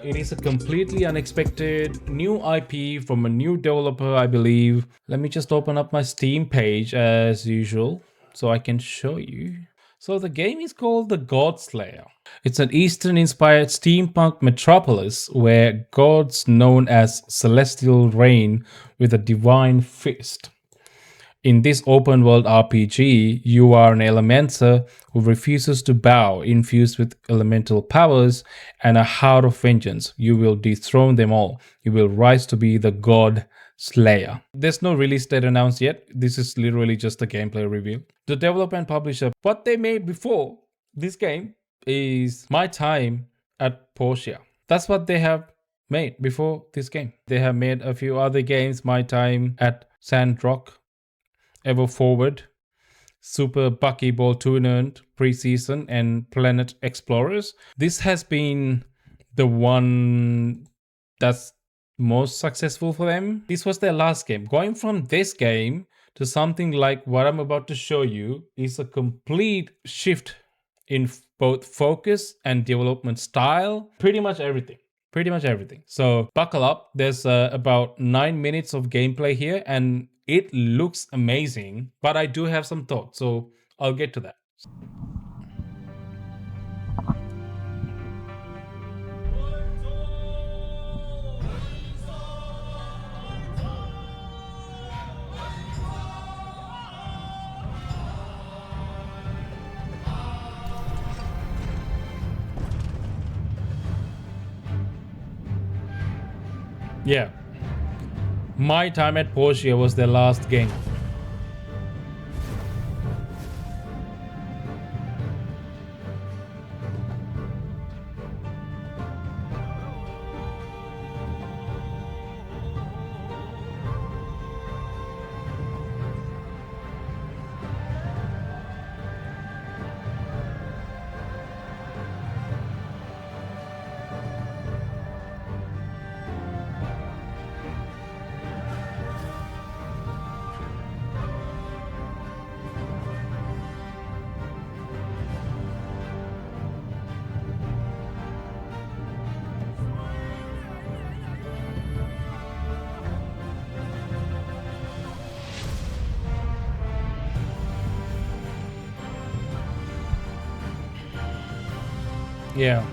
It is a completely unexpected new IP from a new developer, I believe. Let me just open up my Steam page as usual so I can show you. So the game is called The God Slayer. It's an Eastern-inspired steampunk metropolis where gods known as celestial reign with a divine fist. In this open world RPG, you are an elemental who refuses to bow, infused with elemental powers and a heart of vengeance. You will dethrone them all. You will rise to be the God Slayer. There's no release date announced yet. This is literally just a gameplay review. The developer and publisher, what they made before this game is My Time at Portia. That's what they have made before this game. They have made a few other games, My Time at Sandrock, Ever Forward, Super Buckyball Tournament Preseason, and Planet Explorers. This has been the one that's most successful for them. This was their last game. Going from this game to something like what I'm about to show you is a complete shift in both focus and development style. Pretty much everything. So buckle up. There's about 9 minutes of gameplay here and it looks amazing, but I do have some thoughts, so I'll get to that. Yeah. My Time at Portia was their last game. Yeah.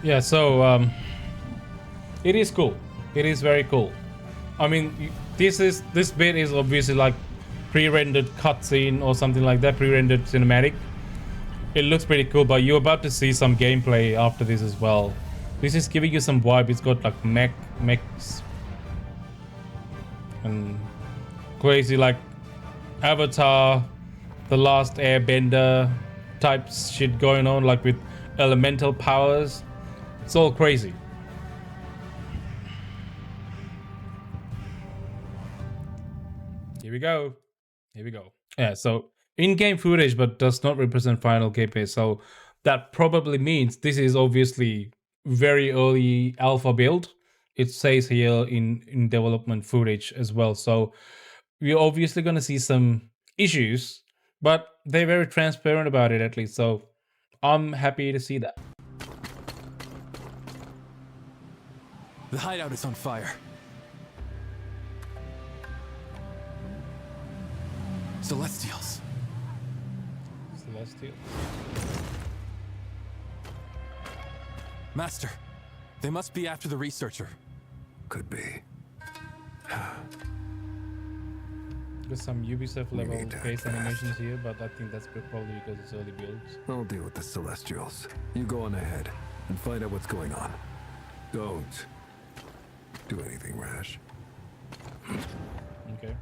Yeah, so it is cool. It is very cool. I mean, this bit is obviously like pre-rendered cutscene or something like that, pre-rendered cinematic. It looks pretty cool, but you're about to see some gameplay after this as well. This is giving you some vibe. It's got like mechs and crazy like Avatar, the Last Airbender type shit going on, like with elemental powers. It's all crazy. Here we go. Yeah, so in-game footage, but does not represent final gameplay. So that probably means this is obviously very early alpha build. It says here in development footage as well. So we're obviously going to see some issues, but they're very transparent about it at least. So I'm happy to see that. The hideout is on fire. Celestials. Master, they must be after the researcher. Could be. There's some Ubisoft level face animations here, but I think that's probably because it's early builds. I'll deal with the Celestials. You go on ahead and find out what's going on. Don't do anything rash. Okay.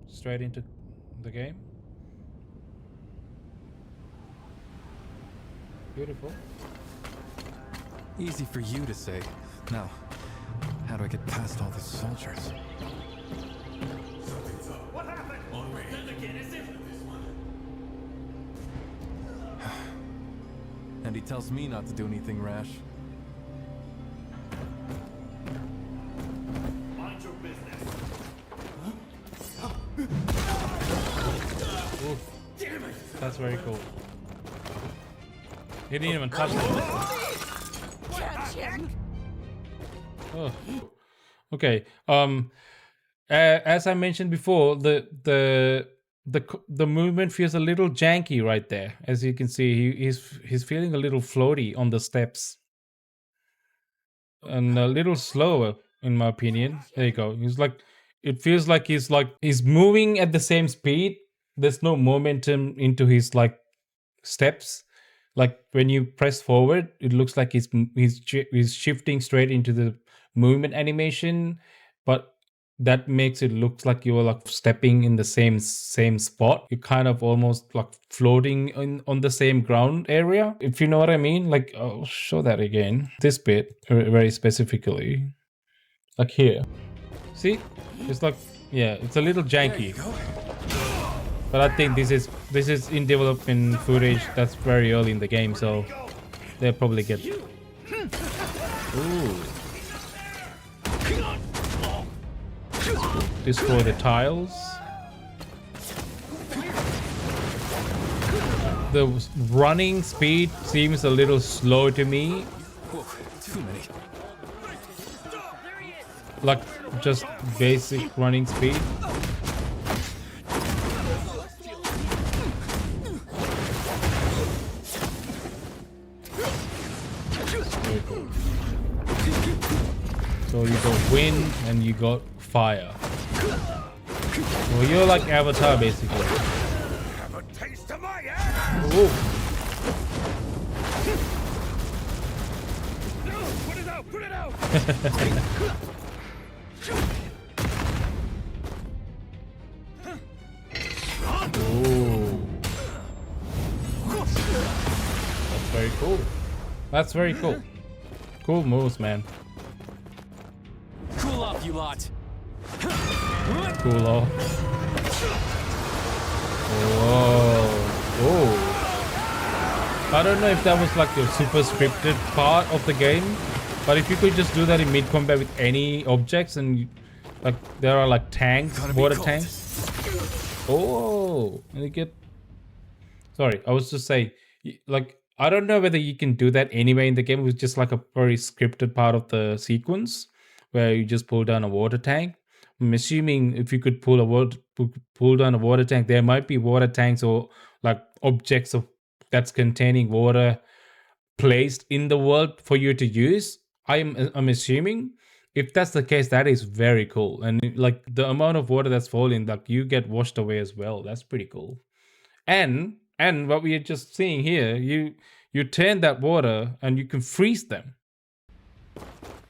Straight into the game. Beautiful. Easy for you to say. Now, how do I get past all the soldiers? What happened? And he tells me not to do anything rash. That's very cool. He didn't even touch it. Oh. Okay. As I mentioned before, the movement feels a little janky right there. As you can see, he's feeling a little floaty on the steps, and a little slower, in my opinion. There you go. It feels like he's moving at the same speed. There's no momentum into his steps. Like when you press forward, it looks like he's shifting straight into the movement animation, but that makes it look like you're like stepping in the same spot. You're kind of almost like floating on the same ground area, if you know what I mean. Like, I'll show that again. This bit very specifically, like here. See, it's like, yeah, it's a little janky. But I think this is in development footage that's very early in the game, so they'll probably get. Ooh. Destroy the tiles. The running speed seems a little slow to me. Whoa, too many. Like just basic running speed. Very cool. So you got wind and you got fire. Well, you're like Avatar basically. Have a taste of my ass! Ooh. Put it out! Put it out! Ooh. That's very cool. That's very cool. Cool moves, man. Cool off, you lot. Cool off. Whoa. I don't know if that was like a super scripted part of the game, but if you could just do that in mid-combat with any objects, and like there are like tanks, water tanks. Oh, and you get. Sorry, I was just saying, like, I don't know whether you can do that anyway in the game. It was just like a very scripted part of the sequence where you just pull down a water tank. I'm assuming if you could pull down a water tank, there might be water tanks or like objects that's containing water placed in the world for you to use. I'm assuming. If that's the case, that is very cool. And like the amount of water that's falling, like you get washed away as well. That's pretty cool. And what we are just seeing here, you turn that water and you can freeze them.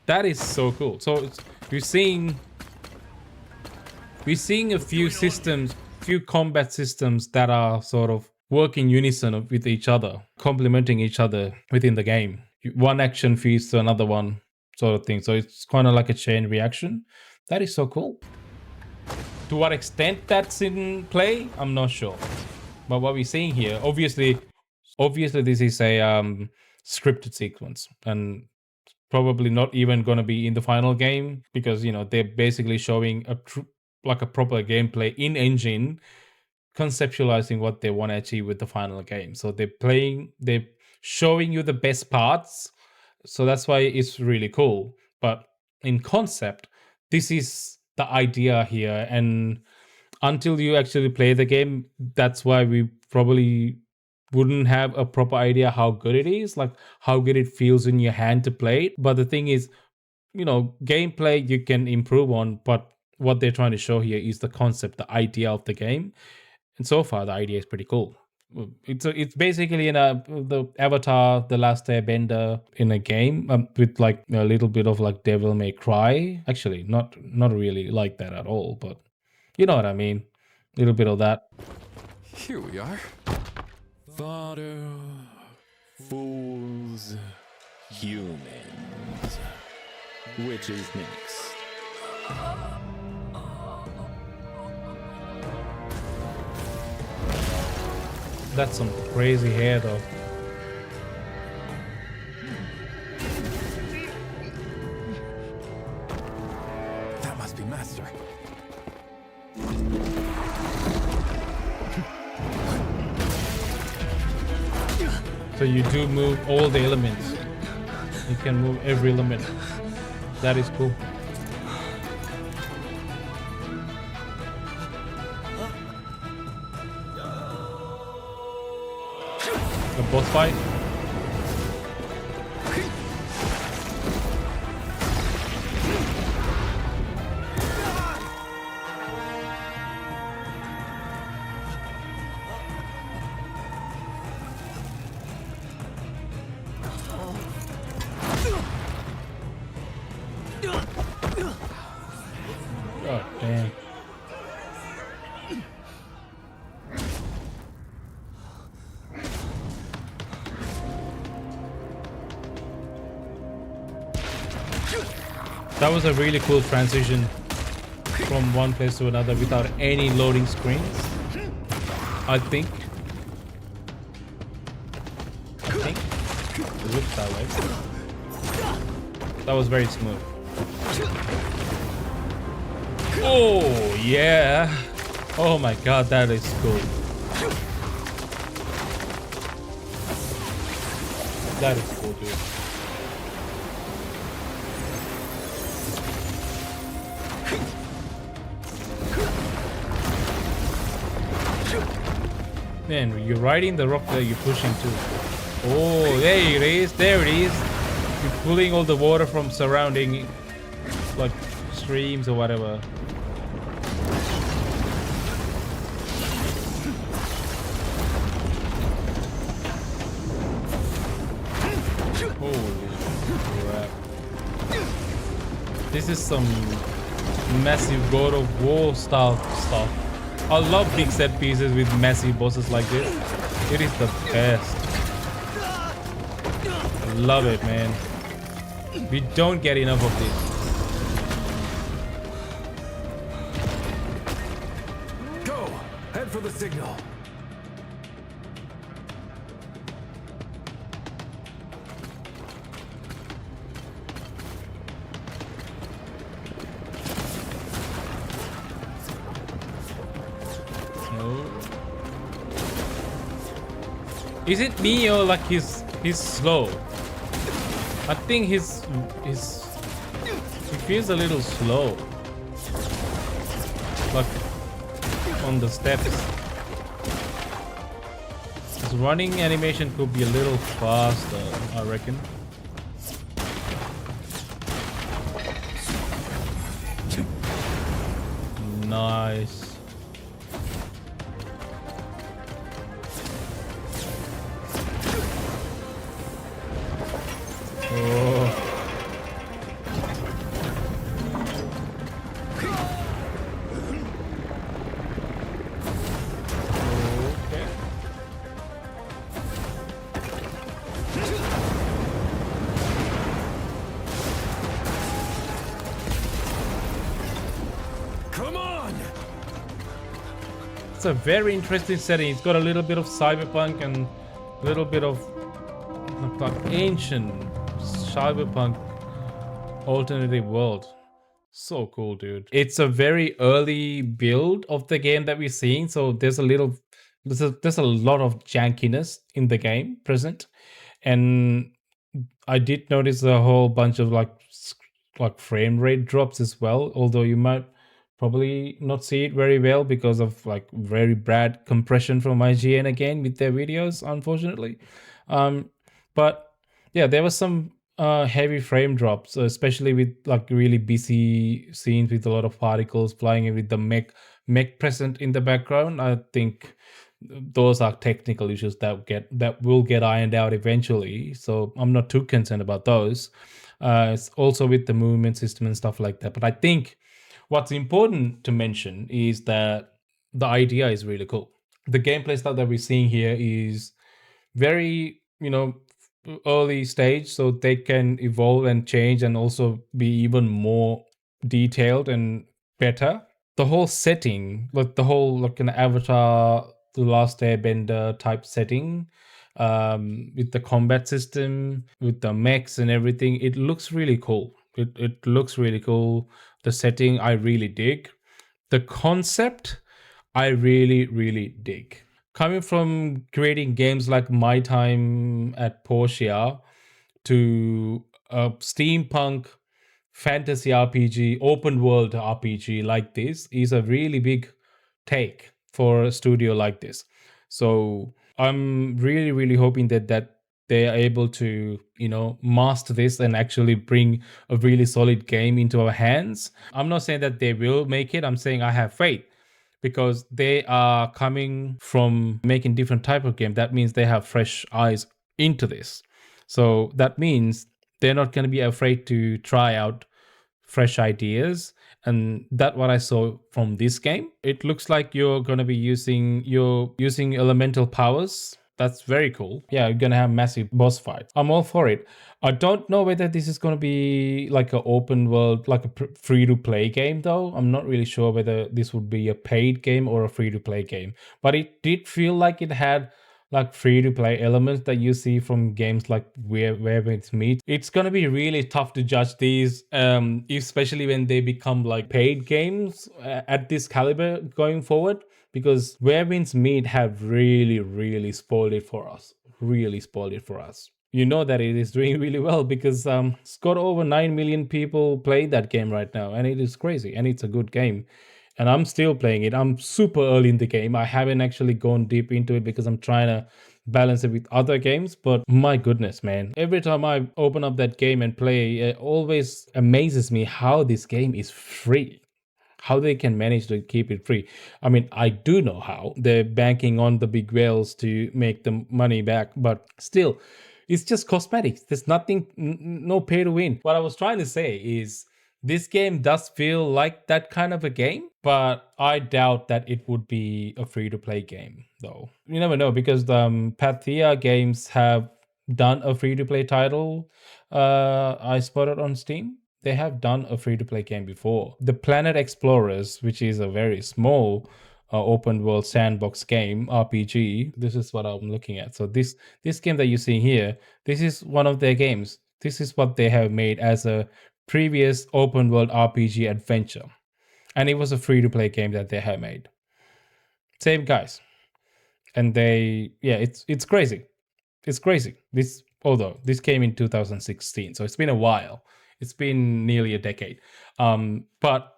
That is so cool. So we're seeing a few combat systems that are sort of work in unison with each other, complementing each other within the game. One action feeds to another one, sort of thing. So it's kind of like a chain reaction. That is so cool. To what extent that's in play, I'm not sure. But what we're seeing here, obviously this is a scripted sequence, and probably not even going to be in the final game, because they're basically showing a proper gameplay in engine, conceptualizing what they want to achieve with the final game. So they're showing you the best parts, so that's why it's really cool. But in concept, this is the idea here, and until you actually play the game, that's why we probably wouldn't have a proper idea how good it is, like how good it feels in your hand to play it. But the thing is, gameplay you can improve on, but what they're trying to show here is the concept, the idea of the game. And so far, the idea is pretty cool. It's basically the Avatar, the Last Airbender in a game, with like a little bit of like Devil May Cry. Actually, not really like that at all, but you know what I mean. A little bit of that. Here we are. Fodder, fools, humans. Which is next? That's some crazy hair though. That must be Master. So you do move all the elements. You can move every element. That is cool. A boss fight. Oh, damn. That was a really cool transition from one place to another without any loading screens. I think. It looks that way. That was very smooth. Oh, yeah. Oh my god, that is cool. That is cool, dude. Man, you're riding the rock that you're pushing too. Oh, there it is. There it is. You're pulling all the water from surrounding, like, streams or whatever. Holy crap. This is some massive God of War style stuff. I love big set pieces with massive bosses like this. It is the best. Love it, man. We don't get enough of this. Go! Head for the signal. Is it me or like he's slow? I think he feels a little slow. Like on the steps. His running animation could be a little faster, I reckon. Nice. It's a very interesting setting. It's got a little bit of cyberpunk and a little bit of like ancient cyberpunk alternative world. So cool, dude. It's a very early build of the game that we're seeing, so there's a lot of jankiness in the game present, and I did notice a whole bunch of like frame rate drops as well, although you might probably not see it very well because of like very bad compression from IGN again with their videos, unfortunately. But yeah, there was some heavy frame drops, especially with like really busy scenes with a lot of particles flying with the mech present in the background. I think those are technical issues that will get ironed out eventually, so I'm not too concerned about those. It's also with the movement system and stuff like that. But I think what's important to mention is that the idea is really cool. The gameplay stuff that we're seeing here is very, early stage, so they can evolve and change and also be even more detailed and better. The whole setting, like the whole like an Avatar, the Last Airbender type setting, with the combat system, with the mechs and everything, it looks really cool. It looks really cool. The setting I really dig. The concept I really, really dig. coming from creating games like My Time at Portia to a steampunk fantasy RPG, open world RPG like this is a really big take for a studio like this. So I'm really, really hoping that they are able to, master this and actually bring a really solid game into our hands. I'm not saying that they will make it. I'm saying I have faith because they are coming from making different type of game. That means they have fresh eyes into this. So that means they're not going to be afraid to try out fresh ideas, and that what I saw from this game. It looks like you're going to be using elemental powers. That's very cool. Yeah, you're gonna have massive boss fights. I'm all for it. I don't know whether this is gonna be like an open world, like a free to play game though. I'm not really sure whether this would be a paid game or a free to play game. But it did feel like it had like free to play elements that you see from games like where it's meet. It's gonna be really tough to judge these, especially when they become like paid games at this caliber going forward, because Where Winds Meet have really spoiled it for us. Really spoiled it for us. You know that it is doing really well because it's got over 9 million people play that game right now, and it is crazy, and it's a good game. And I'm still playing it. I'm super early in the game. I haven't actually gone deep into it because I'm trying to balance it with other games. But my goodness, man. Every time I open up that game and play, it always amazes me how this game is free. How they can manage to keep it free. I mean, I do know how. They're banking on the big whales to make the money back, but still, it's just cosmetics. There's nothing, no pay to win. What I was trying to say is this game does feel like that kind of a game, but I doubt that it would be a free to play game, though. You never know because Pathea Games have done a free to play title I spotted on Steam. They have done a free to play game before. The Planet Explorers, which is a very small open world sandbox game RPG. This is what I'm looking at. So this game that you see here, this is one of their games. This is what they have made as a previous open world RPG adventure. And it was a free to play game that they have made. Same guys. And it's crazy. It's crazy. Although this came in 2016, so it's been a while. It's been nearly a decade. But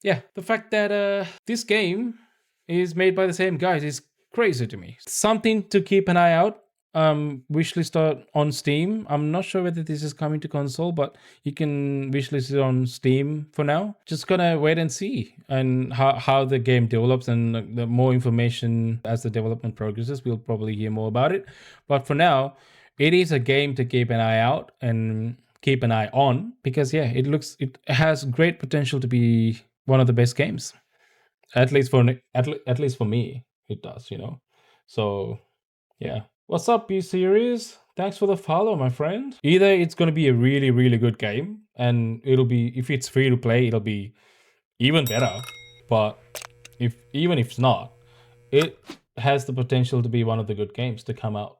yeah, the fact that this game is made by the same guys is crazy to me. Something to keep an eye out. Wishlist on Steam. I'm not sure whether this is coming to console, but you can wishlist it on Steam for now. Just gonna wait and see and how the game develops, and the more information as the development progresses, we'll probably hear more about it. But for now, it is a game to keep an eye out and keep an eye on because it has great potential to be one of the best games. At least for me, it does. So yeah. What's up, B Series? Thanks for the follow, my friend. Either it's going to be a really, really good game, and if it's free to play, it'll be even better. But if it's not, it has the potential to be one of the good games to come out.